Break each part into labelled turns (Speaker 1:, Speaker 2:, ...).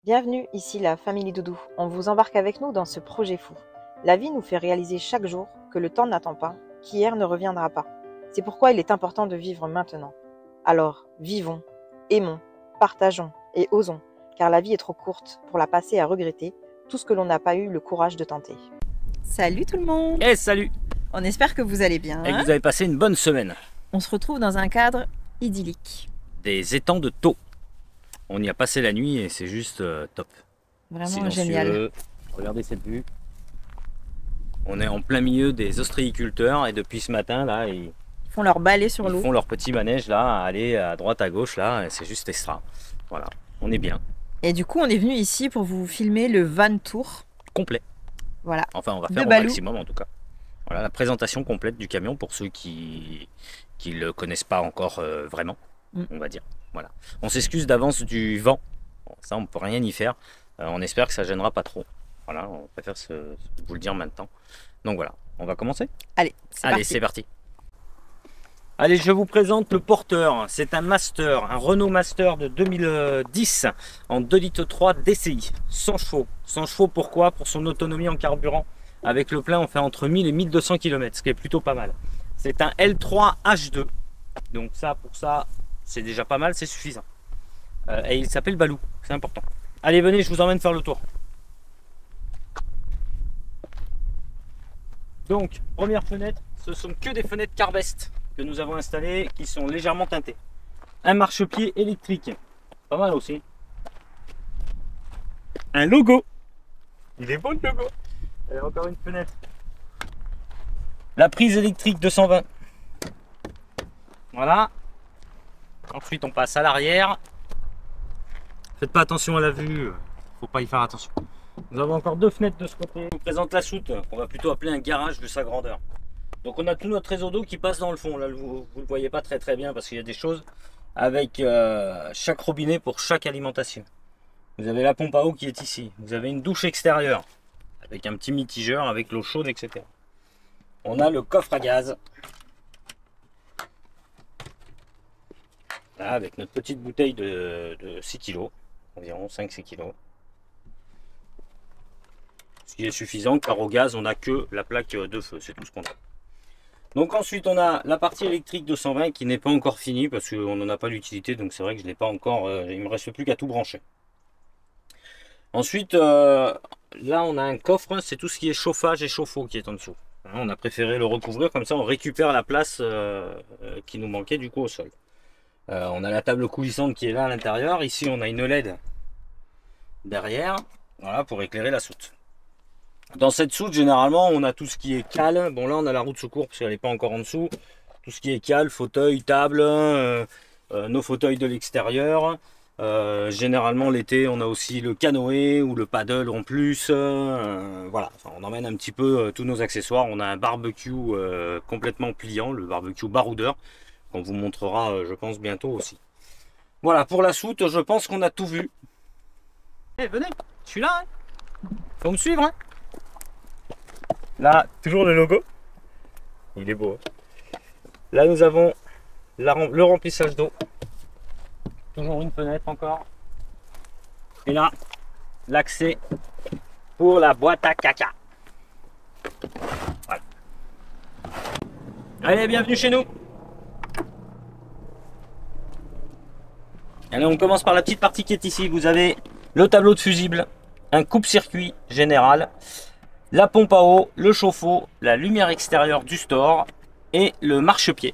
Speaker 1: Bienvenue, ici la Famille Doudou. On vous embarque avec nous dans ce projet fou. La vie nous fait réaliser chaque jour que le temps n'attend pas, qu'hier ne reviendra pas. C'est pourquoi il est important de vivre maintenant. Alors, vivons, aimons, partageons et osons, car la vie est trop courte pour la passer à regretter tout ce que l'on n'a pas eu le courage de tenter.
Speaker 2: Salut tout le monde!
Speaker 3: Et salut!
Speaker 2: On espère que vous allez bien.
Speaker 3: Et que vous avez passé une bonne semaine.
Speaker 2: On se retrouve dans un cadre idyllique.
Speaker 3: Des étangs de Thau. On y a passé la nuit et c'est juste top.
Speaker 2: Vraiment
Speaker 3: Silencieux.
Speaker 2: génial.
Speaker 3: Regardez cette vue. On est en plein milieu des ostréiculteurs et depuis ce matin là, ils
Speaker 2: Ils font leur balai sur l'eau.
Speaker 3: font leur petit manège là, à aller à droite à gauche là, et c'est juste extra. Voilà, on est bien.
Speaker 2: Et du coup, on est venu ici pour vous filmer le van tour.
Speaker 3: Complet.
Speaker 2: Voilà.
Speaker 3: Enfin, on va
Speaker 2: De
Speaker 3: faire au
Speaker 2: Balou.
Speaker 3: maximum en tout cas. Voilà la présentation complète du camion pour ceux qui le connaissent pas encore vraiment, on va dire. Voilà. On s'excuse d'avance du vent. Bon, ça, on peut rien y faire. On espère que ça gênera pas trop. Voilà, on préfère vous le dire maintenant. Donc voilà, on va commencer.
Speaker 2: Allez,
Speaker 3: Allez, c'est parti. Allez, je vous présente le porteur. C'est un Master, un Renault Master de 2010 en 2,3 litres DCI, 100 chevaux. 100 chevaux, pourquoi? Pour son autonomie en carburant. Avec le plein, on fait entre 1000 et 1200 km, ce qui est plutôt pas mal. C'est un L3 H2. Donc ça, pour ça, c'est déjà pas mal, c'est suffisant. Et il s'appelle Balou, c'est important. Allez, venez, je vous emmène faire le tour. Donc, première fenêtre, ce sont que des fenêtres Carvest que nous avons installées, qui sont légèrement teintées. Un marchepied électrique, pas mal aussi. Un logo, il est beau le logo. Et encore une fenêtre. La prise électrique 220. Voilà. Ensuite, on passe à l'arrière. Faites pas attention à la vue, faut pas y faire attention. Nous avons encore deux fenêtres de ce côté. Je vous présente la soute, qu'on va plutôt appeler un garage vu sa grandeur. Donc on a tout notre réseau d'eau qui passe dans le fond. Là, vous ne le voyez pas très bien parce qu'il y a des choses avec chaque robinet pour chaque alimentation. Vous avez la pompe à eau qui est ici. Vous avez une douche extérieure avec un petit mitigeur avec l'eau chaude, etc. On a le coffre à gaz. Là, avec notre petite bouteille de 6 kg, environ 5-6 kg. Ce qui est suffisant car au gaz, on n'a que la plaque de feu, c'est tout ce qu'on a. Donc ensuite, on a la partie électrique 220 qui n'est pas encore finie parce qu'on n'en a pas l'utilité, donc c'est vrai que je n'ai pas encore, il me reste plus qu'à tout brancher. Ensuite, là on a un coffre, c'est tout ce qui est chauffage et chauffe-eau qui est en dessous. On a préféré le recouvrir, comme ça on récupère la place qui nous manquait du coup au sol. On a la table coulissante qui est là à l'intérieur. Ici, on a une LED derrière, voilà, pour éclairer la soute. Dans cette soute, généralement, on a tout ce qui est cale. Bon, là, on a la roue de secours parce qu'elle n'est pas encore en dessous. Tout ce qui est cale, fauteuil, table, nos fauteuils de l'extérieur. Généralement, l'été, on a aussi le canoë ou le paddle en plus. Voilà, enfin, on emmène un petit peu tous nos accessoires. On a un barbecue complètement pliant, le barbecue baroudeur. On vous montrera, je pense, bientôt aussi. Voilà, pour la soute, je pense qu'on a tout vu. Eh, venez, je suis là. Hein. Faut me suivre. Hein. Là, toujours le logo. Il est beau. Hein. Là, nous avons le remplissage d'eau. Toujours une fenêtre encore. Et là, l'accès pour la boîte à caca. Voilà. Allez, bienvenue chez nous. Allez, on commence par la petite partie qui est ici. Vous avez le tableau de fusible, un coupe-circuit général, la pompe à eau, le chauffe-eau, la lumière extérieure du store et le marchepied.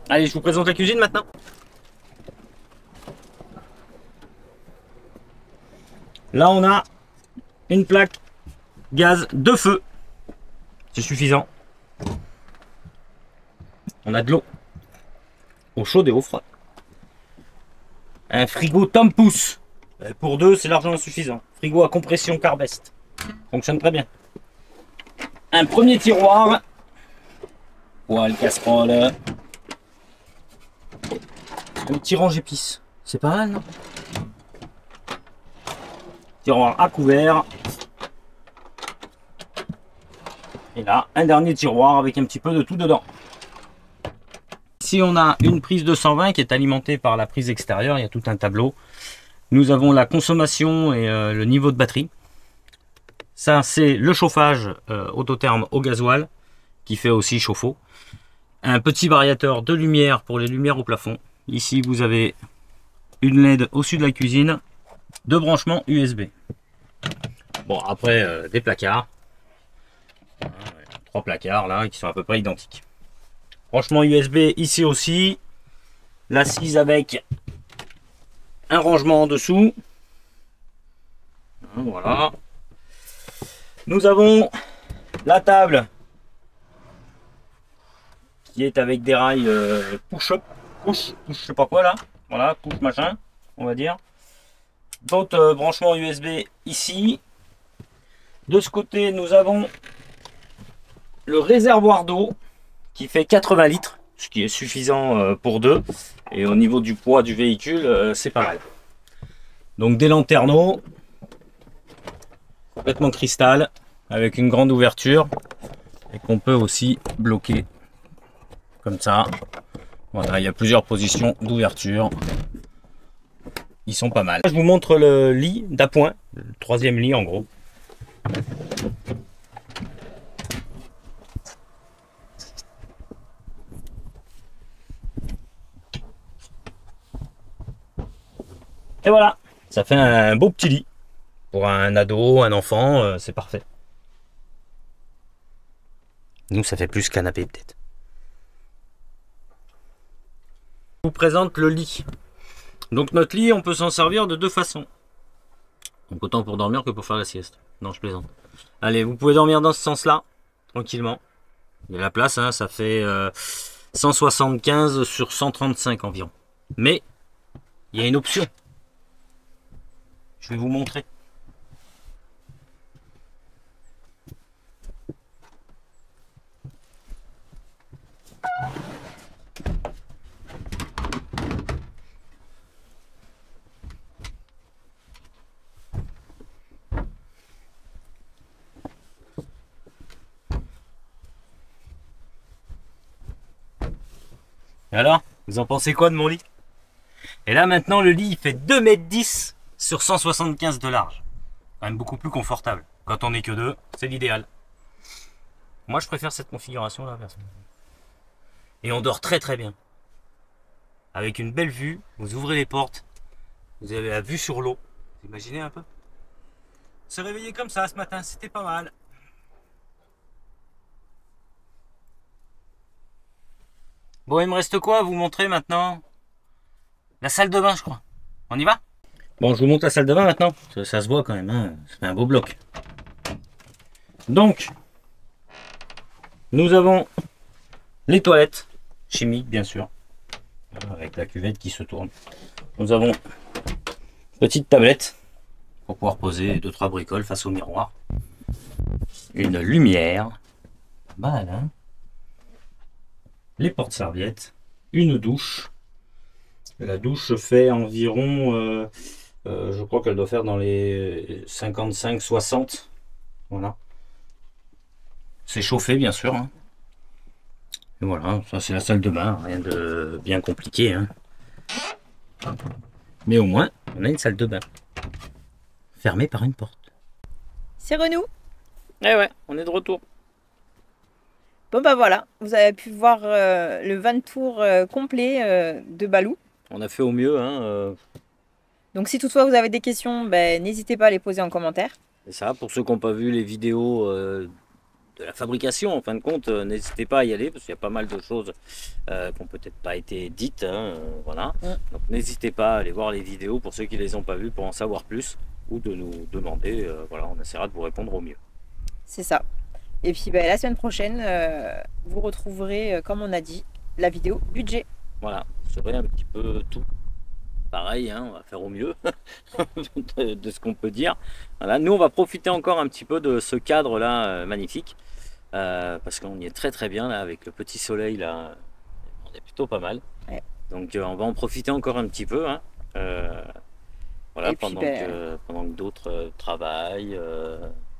Speaker 3: Allez, je vous présente la cuisine maintenant. Là, on a une plaque gaz de feu. C'est suffisant. On a de l'eau. Eau chaude et eau froide. Un frigo Tempus. Pour deux, c'est largement suffisant. Frigo à compression Carvest. Fonctionne très bien. Un premier tiroir. Poêle, casserole. Un petit range épices. C'est pas mal, non? Tiroir à couvert. Et là, un dernier tiroir avec un petit peu de tout dedans. Ici, on a une prise 220 qui est alimentée par la prise extérieure. Il y a tout un tableau Nous avons la consommation et le niveau de batterie. Ça, c'est le chauffage autotherme au gasoil, qui fait aussi chauffe-eau. Un petit variateur de lumière pour les lumières au plafond. Ici, vous avez une LED au-dessus de la cuisine, deux branchements USB. Bon, après, des placards. 3 placards là, qui sont à peu près identiques. Branchement USB ici aussi. L'assise avec un rangement en dessous. Voilà. Nous avons la table qui est avec des rails push-up, push, je sais pas quoi là. Voilà, push machin, on va dire. D'autres branchements USB ici. De ce côté, nous avons le réservoir d'eau qui fait 80 litres, ce qui est suffisant pour deux. Et au niveau du poids du véhicule, c'est pas mal. Donc des lanterneaux, complètement cristal, avec une grande ouverture et qu'on peut aussi bloquer comme ça. Voilà, il y a plusieurs positions d'ouverture. Ils sont pas mal. Je vous montre le lit d'appoint, le 3e lit en gros. Et voilà, ça fait un beau petit lit. Pour un ado, un enfant, c'est parfait. Nous, ça fait plus canapé peut-être. Je vous présente le lit. Donc notre lit, on peut s'en servir de deux façons. Donc autant pour dormir que pour faire la sieste. Non, je plaisante. Allez, vous pouvez dormir dans ce sens-là, tranquillement. Il y a la place, hein, ça fait 175 sur 135 environ. Mais, il y a une option. Je vais vous montrer. Et alors, vous en pensez quoi de mon lit? Et là maintenant le lit il fait 2,10 m sur 175 de large. Quand même beaucoup plus confortable. Quand on n'est que deux, c'est l'idéal. Moi je préfère cette configuration là personnellement. Et on dort très très bien. Avec une belle vue, vous ouvrez les portes, vous avez la vue sur l'eau. Vous imaginez un peu? Se réveiller comme ça ce matin, c'était pas mal. Bon, il me reste quoi à vous montrer maintenant? La salle de bain, je crois. On y va? Bon, je vous montre la salle de bain maintenant. Ça se voit quand même, hein. Ça fait un beau bloc. Donc, nous avons les toilettes chimiques, bien sûr, avec la cuvette qui se tourne. Nous avons une petite tablette pour pouvoir poser 2-3 bricoles face au miroir. Une lumière. Mal, hein? Les porte-serviettes, une douche. La douche fait environ, je crois qu'elle doit faire dans les 55-60. Voilà. C'est chauffé, bien sûr. Hein. Et voilà, ça c'est la salle de bain, rien de bien compliqué. Hein. Mais au moins, on a une salle de bain. Fermée par une porte.
Speaker 2: C'est Renou.
Speaker 3: Eh ouais, on est de retour.
Speaker 2: Bon bah voilà, vous avez pu voir le van tour complet de Balou.
Speaker 3: On a fait au mieux. Hein,
Speaker 2: Donc si toutefois vous avez des questions, ben, n'hésitez pas à les poser en commentaire.
Speaker 3: C'est ça, pour ceux qui n'ont pas vu les vidéos de la fabrication, en fin de compte, n'hésitez pas à y aller, parce qu'il y a pas mal de choses qui n'ont peut-être pas été dites. Hein, voilà. Donc n'hésitez pas à aller voir les vidéos pour ceux qui ne les ont pas vues, pour en savoir plus, ou de nous demander, voilà, on essaiera de vous répondre au mieux.
Speaker 2: C'est ça. Et puis ben, la semaine prochaine, vous retrouverez, comme on a dit, la vidéo budget.
Speaker 3: Voilà, vous saurez un petit peu tout. Pareil, hein, on va faire au mieux de ce qu'on peut dire. Voilà, nous, on va profiter encore un petit peu de ce cadre-là magnifique. Parce qu'on y est très très bien là, avec le petit soleil là. On est plutôt pas mal. Ouais. Donc on va en profiter encore un petit peu. Hein. Voilà, pendant que d'autres travaillent,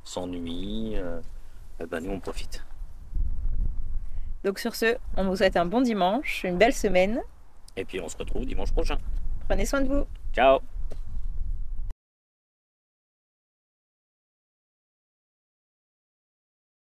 Speaker 3: s'ennuient. Ben, nous, on profite.
Speaker 2: Donc sur ce, on vous souhaite un bon dimanche, une belle semaine.
Speaker 3: Et puis on se retrouve dimanche prochain.
Speaker 2: Prenez soin de vous.
Speaker 3: Ciao.